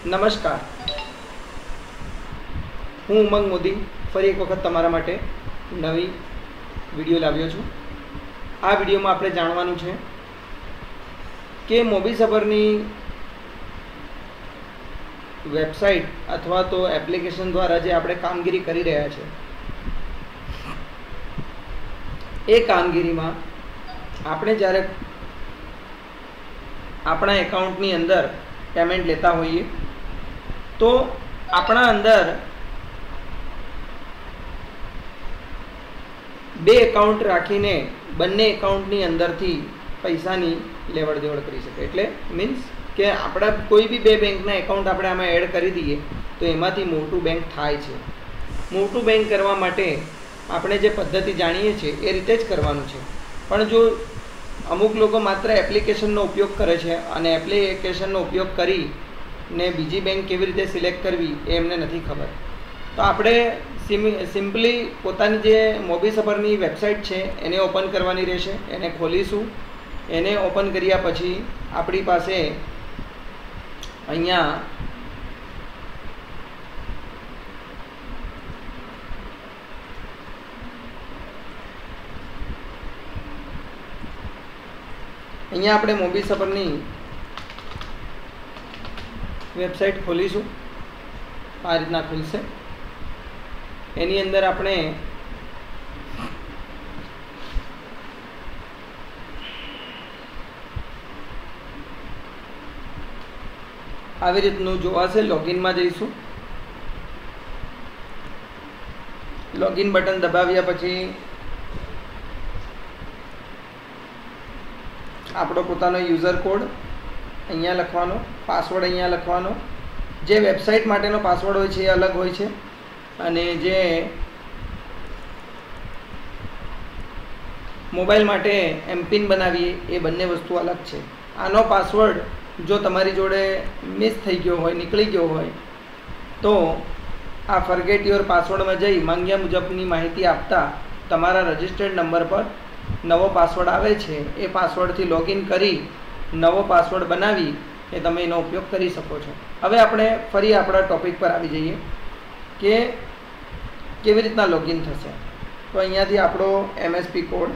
નમસ્કાર, હું ઉમંગ મોદી ફરી એક વખત તમારા માટે નવી વિડીયો લાવ્યો છું। આ વિડીયોમાં આપણે જાણવાનું છે કે મોબીસફરની વેબસાઇટ અથવા તો એપ્લિકેશન દ્વારા જે આપણે કામગીરી કરી રહ્યા છે એ કામગીરીમાં આપણે જ્યારે આપણા એકાઉન્ટની અંદર પેમેન્ટ લેતા હોઈએ તો આપણા અંદર બે એકાઉન્ટ રાખીને બંને એકાઉન્ટની અંદરથી પૈસાની લેવડ દેવડ કરી શકે। એટલે મીન્સ કે આપણા કોઈ બી બે બેંકના એકાઉન્ટ આપણે આમાં એડ કરી દઈએ તો એમાંથી મોટું બેંક થાય છે। મોટું બેંક કરવા માટે આપણે જે પદ્ધતિ જાણીએ છીએ એ રીતે જ કરવાનું છે। પણ જો અમુક લોકો માત્ર એપ્લિકેશનનો ઉપયોગ કરે છે અને એપ્લિકેશનનો ઉપયોગ કરીને બીજી બેંક કેવી રીતે સિલેક્ટ કરવી એ એમને નથી ખબર, તો આપણે સિમ્પલી પોતાની જે મોબીસફરની વેબસાઇટ છે એને ઓપન કરવાની રહેશે। એને ખોલીશું। એને ઓપન કર્યા પછી આપણી પાસે અહીંયા આપણે મોબીસફરની વેબસાઇટ ખોલીશું। આ રીતના ખુલશે। એની અંદર આપણે આવી રીતનું જોવાશે। લોગિનમાં જઈશું। લોગિન બટન દબાવ્યા પછી આપણો પોતાનો યુઝર કોડ અહીંયા લખવાનો, પાસવર્ડ અહીંયા લખવાનો। જે વેબસાઇટ માટેનો પાસવર્ડ હોય છે એ અલગ હોય છે અને જે મોબાઈલ માટે એમપિન બનાવીએ એ બંને વસ્તુ અલગ છે। આનો પાસવર્ડ જો તમારી જોડે મિસ થઈ ગયો હોય, નીકળી ગયો હોય તો આ ફરગેટ યોર પાસવર્ડમાં જઈ માંગ્યા મુજબની માહિતી આપતા તમારા રજિસ્ટર્ડ નંબર પર નવો પાસવર્ડ આવે છે એ પાસવર્ડથી લોગિન કરી નવો પાસવર્ડ બનાવી એ તમે એનો ઉપયોગ કરી શકો છો। હવે આપણે ફરી આપણા ટોપિક પર આવી જઈએ કે કેવી રીતના લોગિન થશે। તો અહીંયાથી આપણો એમએસપી કોડ,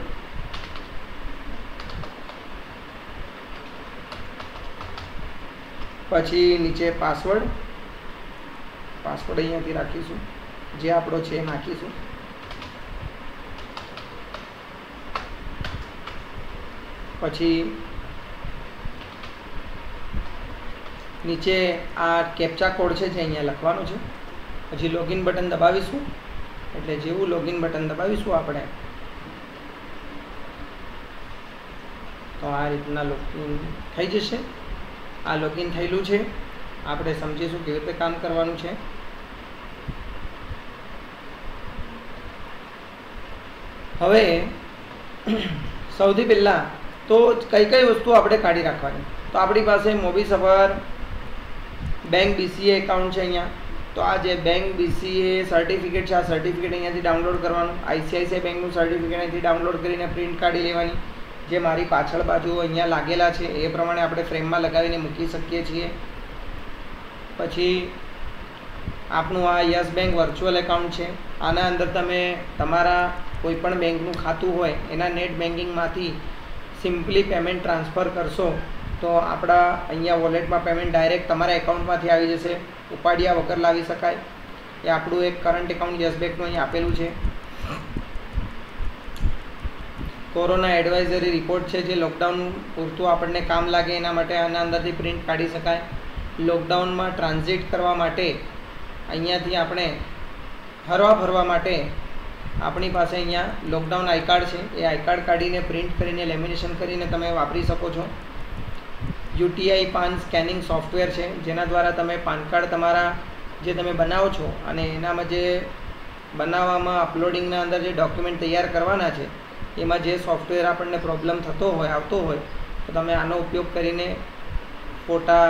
પછી નીચે પાસવર્ડ અહીંયાથી રાખીશું, જે આપણો છે એ નાખીશું। પછી નીચે આ કેપ્ચા કોડ છે જે અહીંયા લખવાનો છે। પછી લોગિન બટન દબાવીશું। એટલે જેવું લોગિન બટન દબાવીશું આપણે તો આ રીતના લોગિન થઈ જશે। આ લોગિન થયેલું છે। આપણે સમજીશું કેવી રીતે કામ કરવાનું છે। હવે સૌથી પહેલાં તો કઈ કઈ વસ્તુ આપણે કાઢી રાખવાની, તો આપણી પાસે મોબીસફર બેંક બીસીએ એકાઉન્ટ છે અહીંયા। તો આ જે બેંક બીસીએ સર્ટિફિકેટ છે આ સર્ટિફિકેટ અહીંયાથી ડાઉનલોડ કરવાનું। આઈસીઆઈસીઆઈ બેંકનું સર્ટિફિકેટ અહીંથી ડાઉનલોડ કરીને પ્રિન્ટ કાઢી લેવાની। જે મારી પાછળ બાજુ અહીંયા લાગેલા છે એ પ્રમાણે આપણે ફ્રેમમાં લગાવીને મૂકી શકીએ છીએ। પછી આપણું આ યસ બેંક વર્ચ્યુઅલ એકાઉન્ટ છે। આના અંદર તમે તમારા કોઈપણ બેંકનું ખાતું હોય એના નેટ બેન્કિંગમાંથી સિમ્પલી પેમેન્ટ ટ્રાન્સફર કરશો તો આપણા અહીંયા વોલેટમાં પેમેન્ટ ડાયરેક્ટ તમારા એકાઉન્ટમાંથી આવી જશે, ઉપાડ્યા વગર લાવી શકાય। એ આપણું એક કરંટ એકાઉન્ટ યસ બેંકનું અહીં આપેલું છે। કોરોના એડવાઇઝરી રિપોર્ટ છે જે લોકડાઉન પૂરતું આપણને કામ લાગે એના માટે આના અંદરથી પ્રિન્ટ કાઢી શકાય। લોકડાઉનમાં ટ્રાન્ઝિટ કરવા માટે અહીંયાથી આપણે ફરવા માટે આપણી પાસે અહીંયા લોકડાઉન આઈ કાર્ડ છે, એ આઈ કાર્ડ કાઢીને પ્રિન્ટ કરીને લેમિનેશન કરીને તમે વાપરી શકો છો। યુટીઆઈ પાન સ્કેનિંગ સોફ્ટવેર છે જેના દ્વારા તમે પાન કાર્ડ તમારા જે તમે બનાવો છો અને એનામાં જે બનાવવામાં અપલોડિંગના અંદર જે ડોક્યુમેન્ટ તૈયાર કરવાના છે એમાં જે સોફ્ટવેર આપણને પ્રોબ્લેમ આવતો હોય તો તમે આનો ઉપયોગ કરીને ફોટા,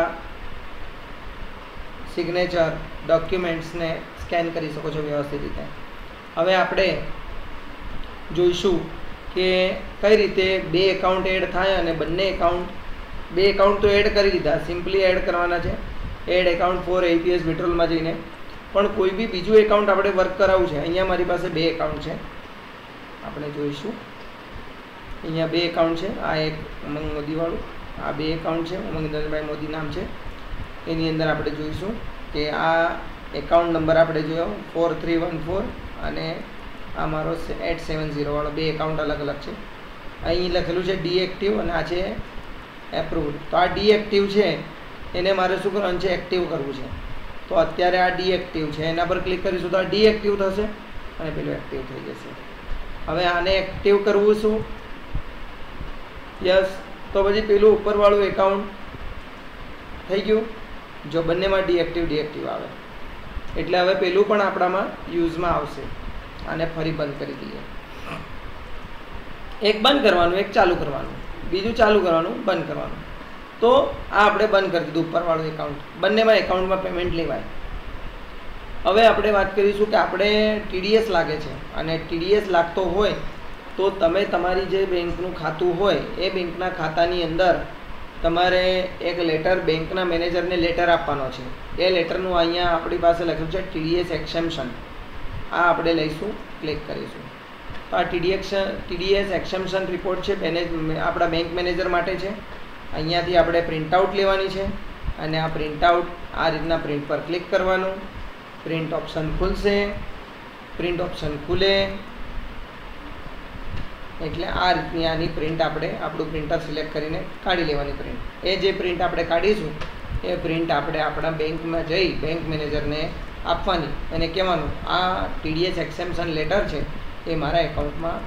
સિગ્નેચર, ડોક્યુમેન્ટ્સને સ્કેન કરી શકો છો વ્યવસ્થિત રીતે। હવે આપણે જોઈશું કે કઈ રીતે બે એકાઉન્ટ એડ થાય અને બંને એકાઉન્ટ બે એકાઉન્ટ તો એડ કરી દીધા, સિમ્પલી એડ કરવાના છે। એડ એકાઉન્ટ ફોર APS વિડ્રોલમાં જઈને પણ કોઈ બી બીજું એકાઉન્ટ આપણે વર્ક કરાવવું છે. અહીંયા મારી પાસે 2 એકાઉન્ટ છે, આપણે જોઈશું. અહીંયા 2 એકાઉન્ટ છે. આ એક ઉમંગ મોદીવાળું, આ 2 એકાઉન્ટ છે. ઉમંગ નરેન્દ્રભાઈ મોદી નામ છે. એની અંદર આપણે જોઈશું કે આ એકાઉન્ટ નંબર આપણે જોયો 4314 અને આ મારો 870 વાળો 2 એકાઉન્ટ અલગ અલગ છે. અહીં લખેલું છે ડીએક્ટિવ અને આ છે એપ્રુવડ. તો આ ડીએક્ટિવ છે એને મારે શું કરવાનું છે? એક્ટિવ કરવું છે. તો અત્યારે આ ડીએક્ટિવ છે, એના પર ક્લિક કરીશું તો આ ડીએક્ટિવ થશે અને પેલું એક્ટિવ થઈ જશે. હવે આને એક્ટિવ કરવું શું? યસ. તો પછી પેલું ઉપરવાળું એકાઉન્ટ થઈ ગયું. જો બંનેમાં ડીએક્ટિવ આવે એટલે હવે પેલું પણ આપણામાં યુઝમાં આવશે. આને ફરી બંધ કરી દઈએ. એક બંધ કરવાનું, એક ચાલુ કરવાનું, બીજું ચાલુ કરવાનું, બંધ કરવાનું. તો આ આપણે બંધ કરી દીધું ઉપરવાળું એકાઉન્ટ. બંનેમાં એકાઉન્ટમાં પેમેન્ટ લેવાય. હવે આપણે વાત કરીશું કે આપણે TDS લાગે છે અને TDS લાગતો હોય તો તમે તમારી જે બેંકનું ખાતું હોય એ બેંકના ખાતાની અંદર તમારે એક લેટર બેંકના મેનેજરને લેટર આપવાનો છે. એ લેટરનું અહીંયા આપણી પાસે લખ્યું છે TDS એક્સેમ્પશન. આ આપણે લઈશું, ક્લિક કરીશું. તો આ TDS એક્સેમ્પશન રિપોર્ટ છે, આપણા બેંક મેનેજર માટે છે. અહીંયાથી આપણે પ્રિન્ટઆઉટ લેવાની છે અને આ પ્રિન્ટઆઉટ આ રીતના પ્રિન્ટ પર ક્લિક કરવાનું. પ્રિન્ટ ઓપ્શન ખુલશે. પ્રિન્ટ ઓપ્શન ખુલે એટલે આ રીતની આની પ્રિન્ટ આપણે આપણું પ્રિન્ટર સિલેક્ટ કરીને કાઢી લેવાની પ્રિન્ટ. એ જે પ્રિન્ટ આપણે કાઢીશું એ પ્રિન્ટ આપણે આપણા બેંકમાં જઈ બેંક મેનેજરને આપવાની અને કહેવાનું આ TDS એક્સેમ્પશન લેટર છે એ મારા એકાઉન્ટમાં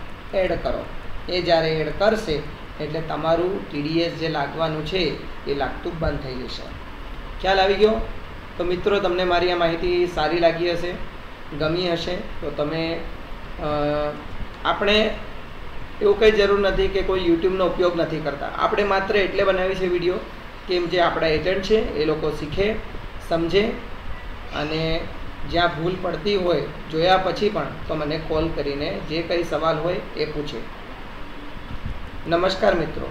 એડ કરો. એ જ્યારે એડ કરશે એટલે તમારું TDS જે લાગવાનું છે એ લાગતું બંધ થઈ જશે. ખ્યાલ આવી ગયો? તો મિત્રો તમને મારી આ માહિતી સારી લાગી હશે, ગમી હશે. તો તમે આપણે એવું કંઈ જરૂર નથી કે કોઈ યુટ્યુબનો ઉપયોગ નથી કરતા. આપણે માત્ર એટલે બનાવી છે વિડીયો કેમ જે આપણા એજન્ટ છે એ લોકો શીખે, સમજે અને જ્યાં ભૂલ પડતી હોય જોયા પછી પણ તો મને કોલ કરીને જે કંઈ સવાલ હોય એ પૂછે. નમસ્કાર મિત્રો.